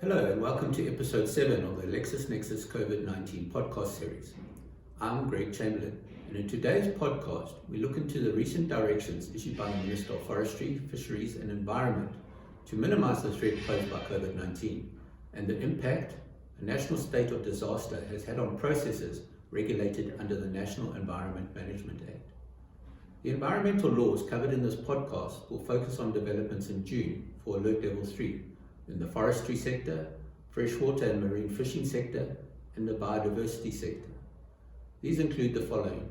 Hello and welcome to episode 7 of the LexisNexis COVID-19 podcast series. I'm Greg Chamberlain, and in today's podcast we look into the recent directions issued by the Minister of Forestry, Fisheries and Environment to minimize the threat posed by COVID-19 and the impact a national state of disaster has had on processes regulated under the National Environment Management Act. The environmental laws covered in this podcast will focus on developments in June for Alert Level 3 in the forestry sector, freshwater and marine fishing sector, and the biodiversity sector. These include the following: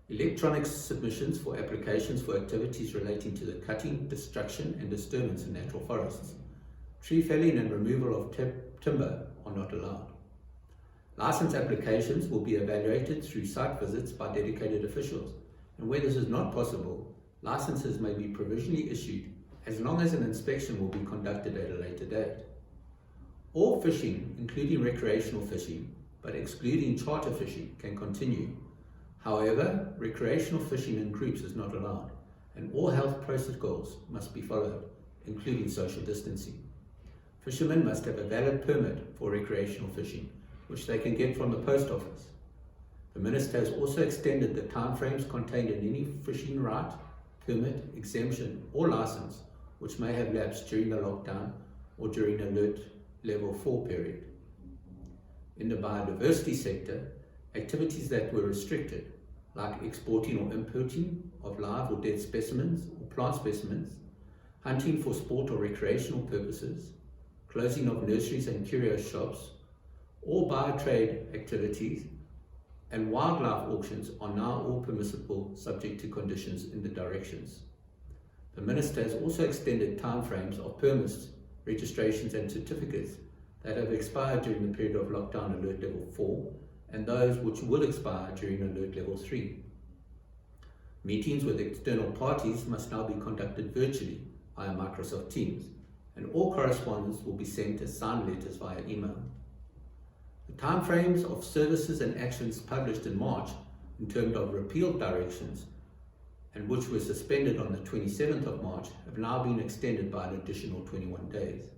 electronic submissions for applications for activities relating to the cutting, destruction and disturbance in natural forests. Tree felling and removal of timber are not allowed. License applications will be evaluated through site visits by dedicated officials, and where this is not possible, licenses may be provisionally issued as long as an inspection will be conducted at a later date. All fishing, including recreational fishing, but excluding charter fishing, can continue. However, recreational fishing in groups is not allowed, and all health protocols must be followed, including social distancing. Fishermen must have a valid permit for recreational fishing, which they can get from the post office. The Minister has also extended the timeframes contained in any fishing right, permit, exemption or license which may have lapsed during the lockdown or during Alert Level 4 period. In the biodiversity sector, activities that were restricted, like exporting or importing of live or dead specimens or plant specimens, hunting for sport or recreational purposes, closing of nurseries and curio shops, all bio-trade activities and wildlife auctions are now all permissible subject to conditions in the directions. The Minister has also extended timeframes of permits, registrations and certificates that have expired during the period of lockdown Alert Level 4 and those which will expire during Alert Level 3. Meetings with external parties must now be conducted virtually via Microsoft Teams, and all correspondence will be sent as signed letters via email. The timeframes of services and actions published in March in terms of repealed directions and which were suspended on the 27th of March have now been extended by an additional 21 days.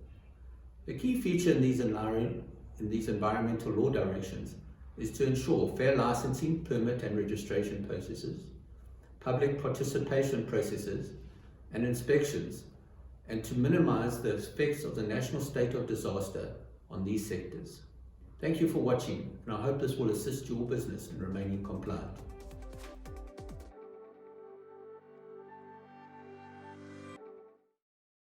The key feature in these environmental law directions is to ensure fair licensing, permit and registration processes, public participation processes and inspections, and to minimize the effects of the national state of disaster on these sectors. Thank you for watching, and I hope this will assist your business in remaining compliant.